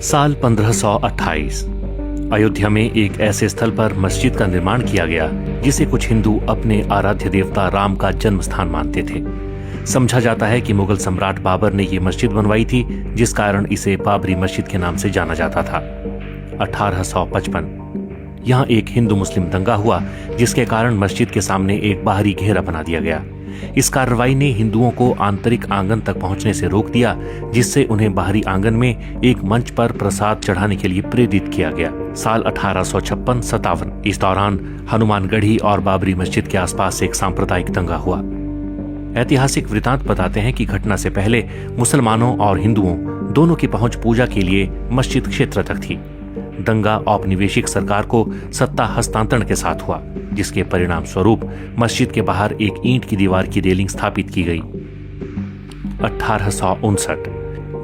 साल 1528 अयोध्या में एक ऐसे स्थल पर मस्जिद का निर्माण किया गया जिसे कुछ हिंदू अपने आराध्य देवता राम का जन्म स्थान मानते थे। समझा जाता है कि मुगल सम्राट बाबर ने ये मस्जिद बनवाई थी, जिस कारण इसे बाबरी मस्जिद के नाम से जाना जाता था। 1855 यहाँ एक हिंदू मुस्लिम दंगा हुआ, जिसके कारण मस्जिद के सामने एक बाहरी घेरा बना दिया गया। इस कार्रवाई ने हिंदुओं को आंतरिक आंगन तक पहुंचने से रोक दिया, जिससे उन्हें बाहरी आंगन में एक मंच पर प्रसाद चढ़ाने के लिए प्रेरित किया गया। साल 1856-57 इस दौरान हनुमानगढ़ी और बाबरी मस्जिद के आसपास एक सांप्रदायिक दंगा हुआ। ऐतिहासिक वृतांत बताते हैं कि घटना से पहले मुसलमानों और हिंदुओं दोनों की पहुंच पूजा के लिए मस्जिद क्षेत्र तक थी। दंगा औपनिवेशिक सरकार को सत्ता हस्तांतरण के साथ हुआ, जिसके परिणाम स्वरूप मस्जिद के बाहर एक ईंट की दीवार की रेलिंग स्थापित की गई। 1859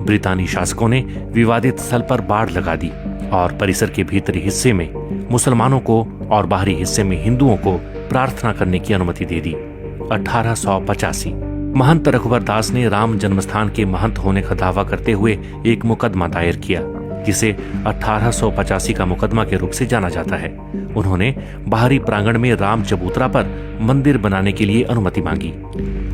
ब्रितानी शासकों ने विवादित स्थल पर बाड़ लगा दी और परिसर के भीतरी हिस्से में मुसलमानों को और बाहरी हिस्से में हिंदुओं को प्रार्थना करने की अनुमति दे दी। 1885 महंत रघुवर दास ने राम जन्मस्थान के महंत होने का दावा करते हुए एक मुकदमा दायर किया, जिसे 1885 का मुकदमा के रूप से जाना जाता है। उन्होंने बाहरी प्रांगण में राम चबूतरा पर मंदिर बनाने के लिए अनुमति मांगी।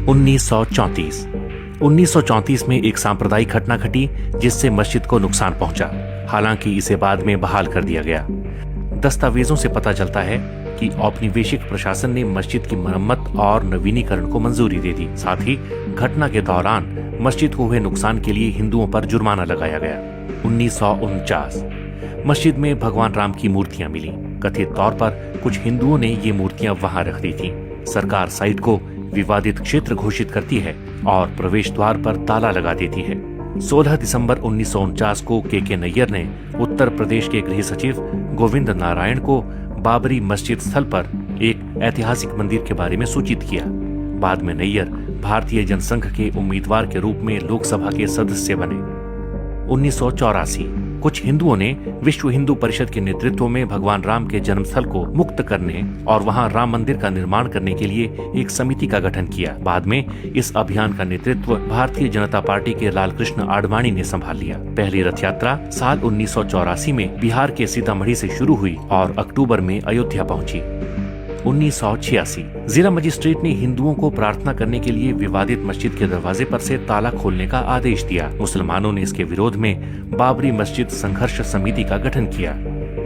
1934 में एक सांप्रदायिक घटना घटी, जिससे मस्जिद को नुकसान पहुंचा। हालांकि इसे बाद में बहाल कर दिया गया। दस्तावेजों से पता चलता है कि औपनिवेशिक प्रशासन ने मस्जिद की मरम्मत और नवीनीकरण को मंजूरी दे दी। साथ ही घटना के दौरान मस्जिद को हुए नुकसान के लिए हिंदुओं पर जुर्माना लगाया गया। 1949 मस्जिद में भगवान राम की मूर्तियां मिली। कथित तौर पर कुछ हिंदुओं ने ये मूर्तियां वहां रख दी थीं। सरकार साइट को विवादित क्षेत्र घोषित करती है और प्रवेश द्वार पर ताला लगा देती है। 16 दिसंबर 1949 को के नैयर ने उत्तर प्रदेश के गृह सचिव गोविंद नारायण को बाबरी मस्जिद स्थल पर एक ऐतिहासिक मंदिर के बारे में सूचित किया। बाद में नैयर भारतीय जनसंघ के उम्मीदवार के रूप में लोकसभा के सदस्य बने। 1984 कुछ हिंदुओं ने विश्व हिंदू परिषद के नेतृत्व में भगवान राम के जन्मस्थल को मुक्त करने और वहां राम मंदिर का निर्माण करने के लिए एक समिति का गठन किया। बाद में इस अभियान का नेतृत्व भारतीय जनता पार्टी के लालकृष्ण आडवाणी ने संभाल लिया। पहली रथ यात्रा साल 1984 में बिहार के सीतामढ़ी से शुरू हुई और अक्टूबर में अयोध्या पहुंची। 1986 जिला मजिस्ट्रेट ने हिंदुओं को प्रार्थना करने के लिए विवादित मस्जिद के दरवाजे पर से ताला खोलने का आदेश दिया। मुसलमानों ने इसके विरोध में बाबरी मस्जिद संघर्ष समिति का गठन किया।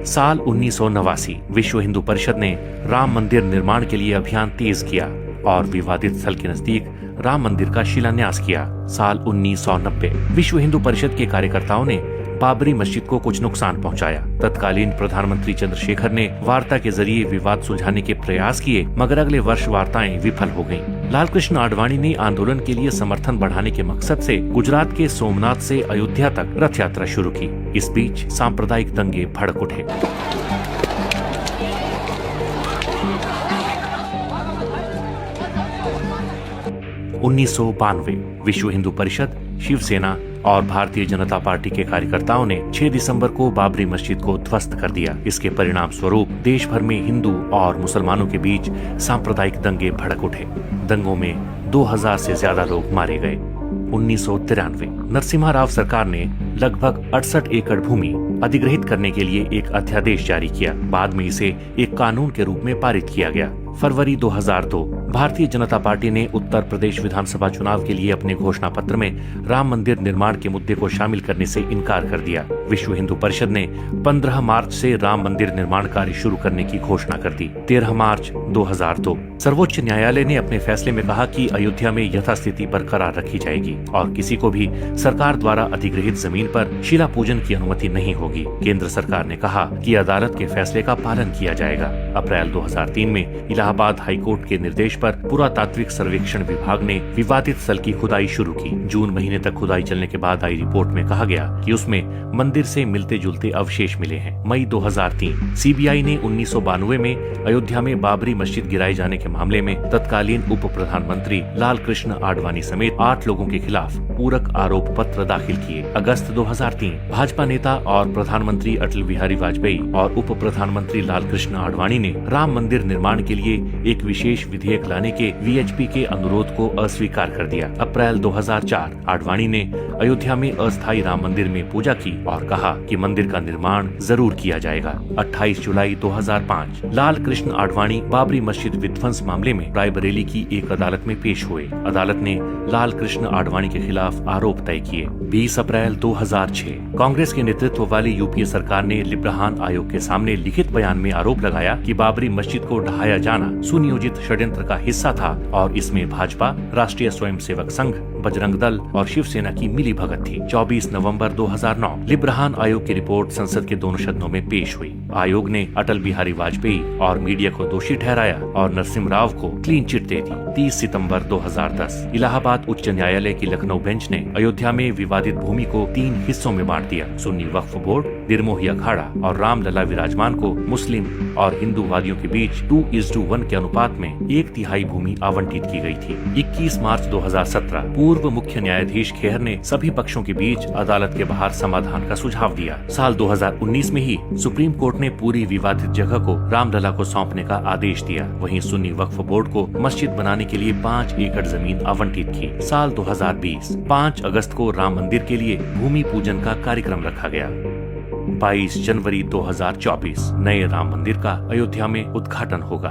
साल 1989 विश्व हिंदू परिषद ने राम मंदिर निर्माण के लिए अभियान तेज किया और विवादित स्थल के नजदीक राम मंदिर का शिलान्यास किया। साल 1990 विश्व हिंदू परिषद के कार्यकर्ताओं ने बाबरी मस्जिद को कुछ नुकसान पहुंचाया। तत्कालीन प्रधानमंत्री चंद्रशेखर ने वार्ता के जरिए विवाद सुलझाने के प्रयास किए, मगर अगले वर्ष वार्ताएं विफल हो गयीं। लालकृष्ण आडवाणी ने आंदोलन के लिए समर्थन बढ़ाने के मकसद से गुजरात के सोमनाथ से अयोध्या तक रथ यात्रा शुरू की। इस बीच सांप्रदायिक दंगे भड़क उठे। उन्नीस विश्व हिंदू परिषद, शिवसेना और भारतीय जनता पार्टी के कार्यकर्ताओं ने 6 दिसंबर को बाबरी मस्जिद को ध्वस्त कर दिया। इसके परिणाम स्वरूप देश भर में हिंदू और मुसलमानों के बीच सांप्रदायिक दंगे भड़क उठे। दंगों में 2000 से ज्यादा लोग मारे गए। 1993 नरसिम्हा राव सरकार ने लगभग 68 एकड़ भूमि अधिग्रहित करने के लिए एक अध्यादेश जारी किया। बाद में इसे एक कानून के रूप में पारित किया गया। फरवरी 2002 भारतीय जनता पार्टी ने उत्तर प्रदेश विधानसभा चुनाव के लिए अपने घोषणा पत्र में राम मंदिर निर्माण के मुद्दे को शामिल करने से इनकार कर दिया। विश्व हिंदू परिषद ने 15 मार्च से राम मंदिर निर्माण कार्य शुरू करने की घोषणा कर दी। 13 मार्च 2002 सर्वोच्च न्यायालय ने अपने फैसले में कहा कि अयोध्या में यथास्थिति बरकरार रखी जाएगी और किसी को भी सरकार द्वारा अधिग्रहित जमीन पर शिला पूजन की अनुमति नहीं होगी। केंद्र सरकार ने कहा कि अदालत के फैसले का पालन किया जाएगा। अप्रैल 2003 में इलाहाबाद हाईकोर्ट के निर्देश पर पुरातात्विक सर्वेक्षण विभाग ने विवादित स्थल की खुदाई शुरू की। जून महीने तक खुदाई चलने के बाद आई रिपोर्ट में कहा गया कि उसमें मंदिर से मिलते जुलते अवशेष मिले हैं। मई 2003 सीबीआई ने 1992 में अयोध्या में बाबरी मस्जिद गिराए जाने के मामले में तत्कालीन उप प्रधानमंत्री लालकृष्ण आडवाणी समेत 8 लोगों के खिलाफ पूरक आरोप पत्र दाखिल किए। अगस्त 2003 भाजपा नेता और प्रधानमंत्री अटल बिहारी वाजपेयी और उप प्रधानमंत्री लालकृष्ण आडवाणी ने राम मंदिर निर्माण के लिए एक विशेष विधेयक लाने के वीएचपी के अनुरोध को अस्वीकार कर दिया। अप्रैल 2004 आडवाणी ने अयोध्या में अस्थायी राम मंदिर में पूजा की और कहा कि मंदिर का निर्माण जरूर किया जाएगा। 28 जुलाई 2005 लाल कृष्ण आडवाणी बाबरी मस्जिद विध्वंस मामले में रायबरेली की एक अदालत में पेश हुए। अदालत ने लाल कृष्ण आडवाणी के खिलाफ आरोप तय किए। 20 अप्रैल 2006 कांग्रेस के नेतृत्व वाली यूपीए सरकार ने लिब्राहान आयोग के सामने लिखित बयान में आरोप लगाया कि बाबरी मस्जिद को ढहाया जाना सुनियोजित षड्यंत्र का हिस्सा था और इसमें भाजपा, राष्ट्रीय स्वयंसेवक संघ, बजरंग दल और शिवसेना की मिली भगत थी। 24 नवंबर 2009 लिब्राहान आयोग की रिपोर्ट संसद के दोनों सदनों में पेश हुई। आयोग ने अटल बिहारी वाजपेयी और मीडिया को दोषी ठहराया और नरसिम्हा राव को क्लीन चिट दे दी। 30 सितंबर 2010 इलाहाबाद उच्च न्यायालय की लखनऊ बेंच ने अयोध्या में विवादित भूमि को 3 हिस्सों में बांट दिया। सुन्नी वक्फ बोर्ड, निर्मोही अखाड़ा और रामलला विराजमान को मुस्लिम और हिंदू वादियों के बीच 2:1 के अनुपात में 1/3 भूमि आवंटित की गई थी। 21 मार्च 2017 पूर्व मुख्य न्यायाधीश खेहर ने सभी पक्षों के बीच अदालत के बाहर समाधान का सुझाव दिया। साल 2019 में ही सुप्रीम कोर्ट ने पूरी विवादित जगह को रामलला को सौंपने का आदेश दिया। वहीं सुन्नी वक्फ बोर्ड को मस्जिद बनाने के लिए 5 एकड़ जमीन आवंटित की। साल 2020 5 अगस्त को राम मंदिर के लिए भूमि पूजन का कार्यक्रम रखा गया। 22 जनवरी 2024 नए राम मंदिर का अयोध्या में उद्घाटन होगा।